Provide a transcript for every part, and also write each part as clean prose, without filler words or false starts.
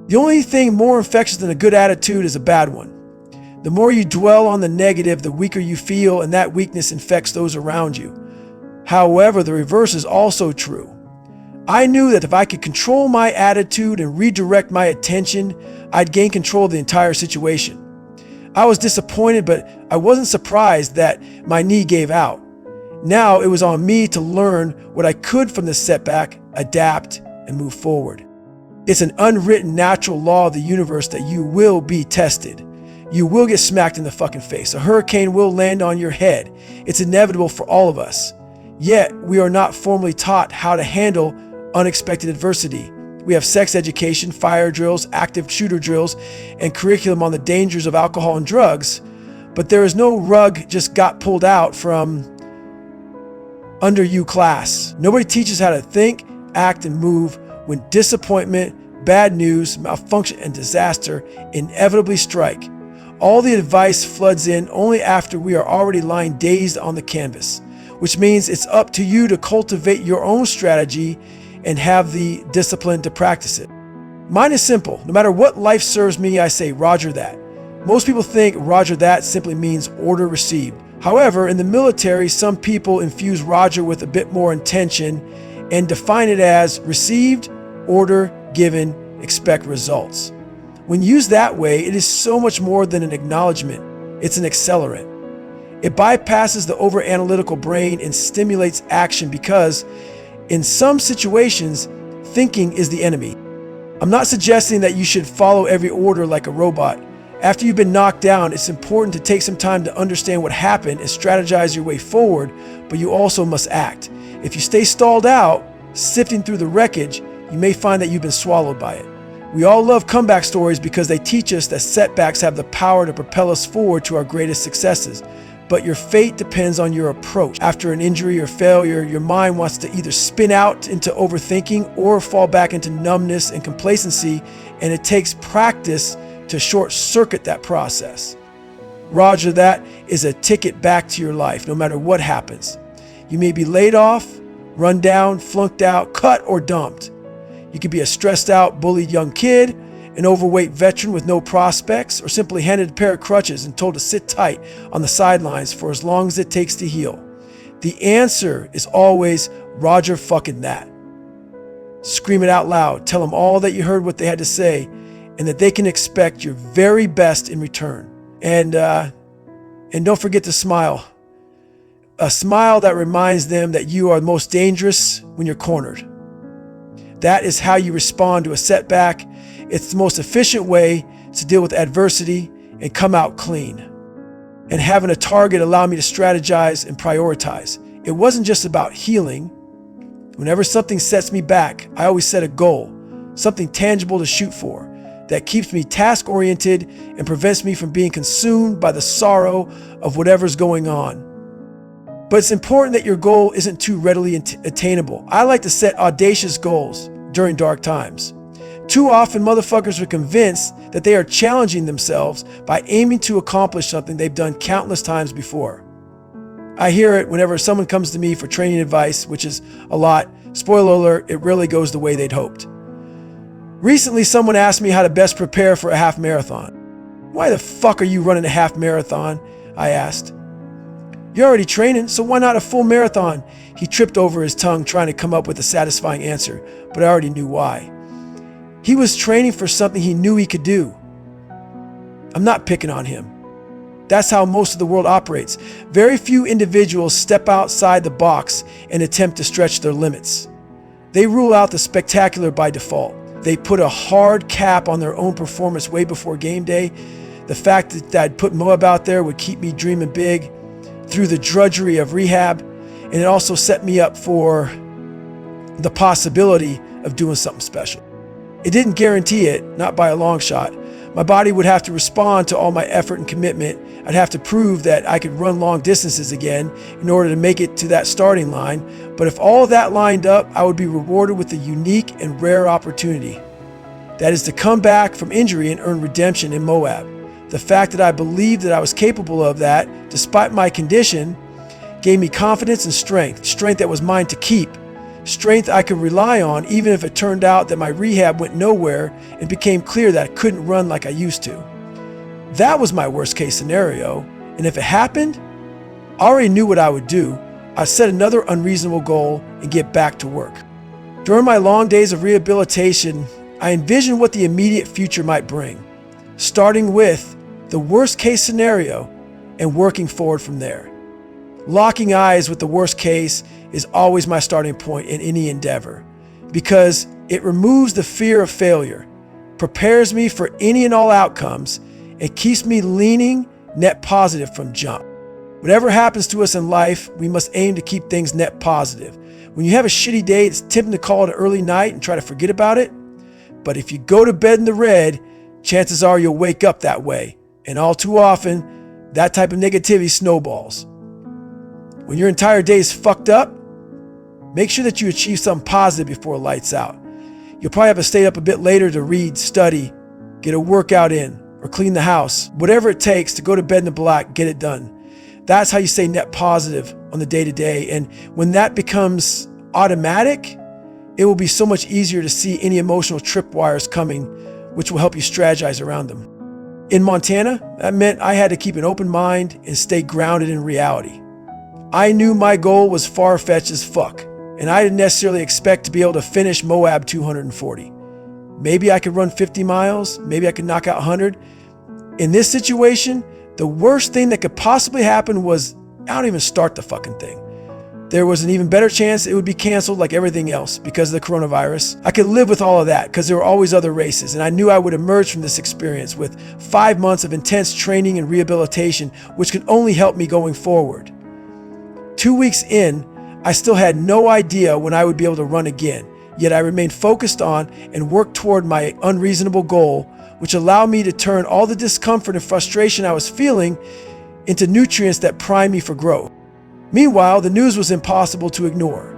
The only thing more infectious than a good attitude is a bad one. The more you dwell on the negative, the weaker you feel, and that weakness infects those around you. However, the reverse is also true. I knew that if I could control my attitude and redirect my attention, I'd gain control of the entire situation. I was disappointed, but I wasn't surprised that my knee gave out. Now it was on me to learn what I could from this setback, adapt, and move forward. It's an unwritten natural law of the universe that you will be tested. You will get smacked in the fucking face. A hurricane will land on your head. It's inevitable for all of us. Yet, we are not formally taught how to handle unexpected adversity. We have sex education, fire drills, active shooter drills, and curriculum on the dangers of alcohol and drugs, but there is no rug just got pulled out from under you class. Nobody teaches how to think, act, and move when disappointment, bad news, malfunction, and disaster inevitably strike. All the advice floods in only after we are already lying dazed on the canvas, which means it's up to you to cultivate your own strategy and have the discipline to practice it. Mine is simple. No matter what life serves me, I say Roger that. Most people think Roger that simply means order received. However, in the military, some people infuse Roger with a bit more intention and define it as received, order, given, expect results. When used that way, it is so much more than an acknowledgement. It's an accelerant. It bypasses the over-analytical brain and stimulates action because in some situations, thinking is the enemy. I'm not suggesting that you should follow every order like a robot. After you've been knocked down, it's important to take some time to understand what happened and strategize your way forward, but you also must act. If you stay stalled out, sifting through the wreckage, you may find that you've been swallowed by it. We all love comeback stories because they teach us that setbacks have the power to propel us forward to our greatest successes. But your fate depends on your approach. After an injury or failure, your mind wants to either spin out into overthinking or fall back into numbness and complacency, and it takes practice to short-circuit that process. Roger that is a ticket back to your life, no matter what happens. You may be laid off, run down, flunked out, cut, or dumped. You could be a stressed out, bullied young kid, an overweight veteran with no prospects, or simply handed a pair of crutches and told to sit tight on the sidelines for as long as it takes to heal. The answer is always Roger fucking that. Scream it out loud. Tell them all that you heard what they had to say and that they can expect your very best in return. And don't forget to smile. A smile that reminds them that you are most dangerous when you're cornered. That is how you respond to a setback. It's the most efficient way to deal with adversity and come out clean. And having a target allowed me to strategize and prioritize. It wasn't just about healing. Whenever something sets me back, I always set a goal, something tangible to shoot for, that keeps me task-oriented and prevents me from being consumed by the sorrow of whatever's going on. But it's important that your goal isn't too readily attainable. I like to set audacious goals during dark times. Too often, motherfuckers are convinced that they are challenging themselves by aiming to accomplish something they've done countless times before. I hear it whenever someone comes to me for training advice, which is a lot. Spoiler alert, it rarely goes the way they'd hoped. Recently, someone asked me how to best prepare for a half marathon. Why the fuck are you running a half marathon? I asked. You're already training, so why not a full marathon? He tripped over his tongue trying to come up with a satisfying answer, but I already knew why. He was training for something he knew he could do. I'm not picking on him. That's how most of the world operates. Very few individuals step outside the box and attempt to stretch their limits. They rule out the spectacular by default. They put a hard cap on their own performance way before game day. The fact that I'd put Moab out there would keep me dreaming big through the drudgery of rehab, and it also set me up for the possibility of doing something special. It didn't guarantee it, not by a long shot. My body would have to respond to all my effort and commitment. I'd have to prove that I could run long distances again in order to make it to that starting line. But if all of that lined up, I would be rewarded with a unique and rare opportunity. That is to come back from injury and earn redemption in Moab. The fact that I believed that I was capable of that, despite my condition, gave me confidence and strength that was mine to keep, strength I could rely on even if it turned out that my rehab went nowhere and became clear that I couldn't run like I used to. That was my worst case scenario, and if it happened, I already knew what I would do. I'd set another unreasonable goal and get back to work. During my long days of rehabilitation, I envisioned what the immediate future might bring, starting with the worst case scenario and working forward from there. Locking eyes with the worst case is always my starting point in any endeavor because it removes the fear of failure, prepares me for any and all outcomes, and keeps me leaning net positive from jump. Whatever happens to us in life, we must aim to keep things net positive. When you have a shitty day, it's tempting to call it an early night and try to forget about it. But if you go to bed in the red, chances are you'll wake up that way. And all too often, that type of negativity snowballs. When your entire day is fucked up, make sure that you achieve something positive before lights out. You'll probably have to stay up a bit later to read, study, get a workout in, or clean the house. Whatever it takes to go to bed in the black, get it done. That's how you stay net positive on the day-to-day. And when that becomes automatic, it will be so much easier to see any emotional tripwires coming, which will help you strategize around them. In Montana, that meant I had to keep an open mind and stay grounded in reality. I knew my goal was far-fetched as fuck, and I didn't necessarily expect to be able to finish Moab 240. Maybe I could run 50 miles, maybe I could knock out 100. In this situation, the worst thing that could possibly happen was I don't even start the fucking thing. There was an even better chance it would be canceled like everything else because of the coronavirus. I could live with all of that because there were always other races, and I knew I would emerge from this experience with 5 months of intense training and rehabilitation, which could only help me going forward. 2 weeks in, I still had no idea when I would be able to run again, yet I remained focused on and worked toward my unreasonable goal, which allowed me to turn all the discomfort and frustration I was feeling into nutrients that prime me for growth. Meanwhile, the news was impossible to ignore.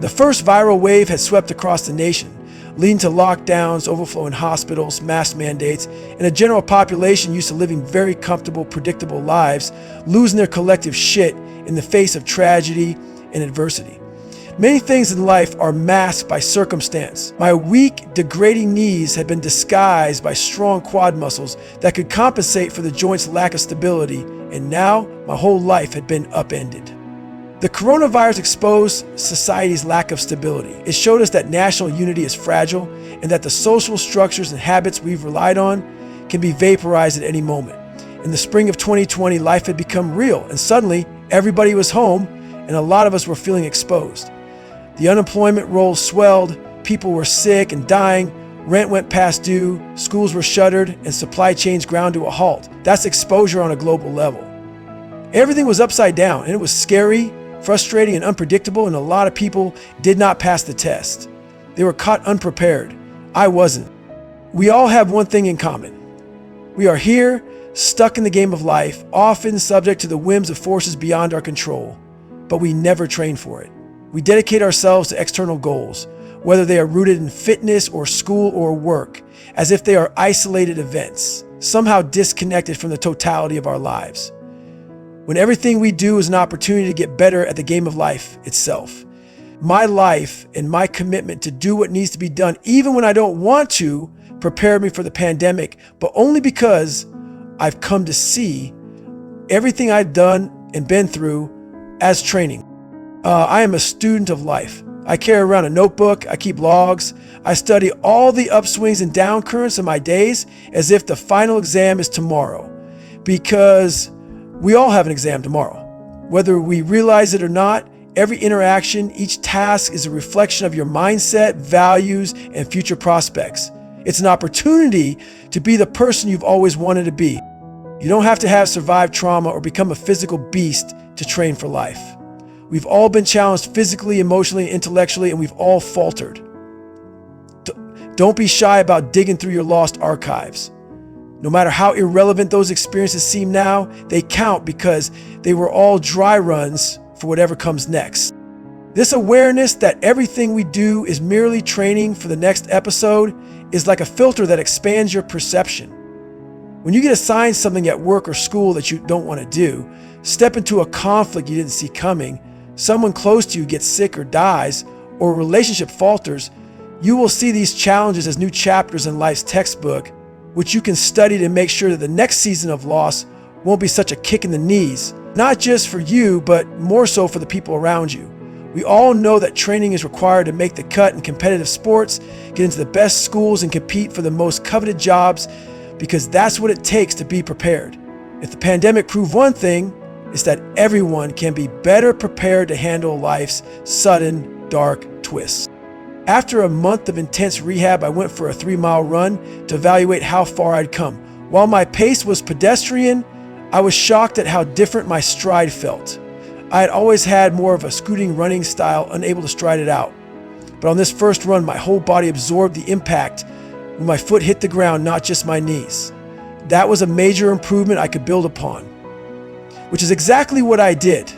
The first viral wave had swept across the nation, leading to lockdowns, overflowing hospitals, mask mandates, and a general population used to living very comfortable, predictable lives, losing their collective shit in the face of tragedy and adversity. Many things in life are masked by circumstance. My weak, degrading knees had been disguised by strong quad muscles that could compensate for the joint's lack of stability, and now my whole life had been upended. The coronavirus exposed society's lack of stability. It showed us that national unity is fragile and that the social structures and habits we've relied on can be vaporized at any moment. In the spring of 2020, life had become real, and suddenly everybody was home and a lot of us were feeling exposed. The unemployment rolls swelled, people were sick and dying, rent went past due, schools were shuttered, and supply chains ground to a halt. That's exposure on a global level. Everything was upside down, and it was scary, frustrating, and unpredictable, and a lot of people did not pass the test. They were caught unprepared. I wasn't. We all have one thing in common. We are here, stuck in the game of life, often subject to the whims of forces beyond our control, but we never train for it. We dedicate ourselves to external goals, whether they are rooted in fitness or school or work, as if they are isolated events, somehow disconnected from the totality of our lives. When everything we do is an opportunity to get better at the game of life itself. My life and my commitment to do what needs to be done, even when I don't want to, prepared me for the pandemic, but only because I've come to see everything I've done and been through as training. I am a student of life. I carry around a notebook, I keep logs, I study all the upswings and down currents of my days as if the final exam is tomorrow, because we all have an exam tomorrow. Whether we realize it or not, every interaction, each task is a reflection of your mindset, values, and future prospects. It's an opportunity to be the person you've always wanted to be. You don't have to have survived trauma or become a physical beast to train for life. We've all been challenged physically, emotionally, intellectually, and we've all faltered. Don't be shy about digging through your lost archives. No matter how irrelevant those experiences seem now, they count because they were all dry runs for whatever comes next. This awareness that everything we do is merely training for the next episode is like a filter that expands your perception. When you get assigned something at work or school that you don't want to do, step into a conflict you didn't see coming, someone close to you gets sick or dies, or a relationship falters, you will see these challenges as new chapters in life's textbook, which you can study to make sure that the next season of loss won't be such a kick in the knees, not just for you, but more so for the people around you. We all know that training is required to make the cut in competitive sports, get into the best schools, and compete for the most coveted jobs, because that's what it takes to be prepared. If the pandemic proved one thing, it's that everyone can be better prepared to handle life's sudden, dark twists. After a month of intense rehab, I went for a 3-mile run to evaluate how far I'd come. While my pace was pedestrian, I was shocked at how different my stride felt. I had always had more of a scooting running style, unable to stride it out. But on this first run, my whole body absorbed the impact when my foot hit the ground, not just my knees. That was a major improvement I could build upon, which is exactly what I did.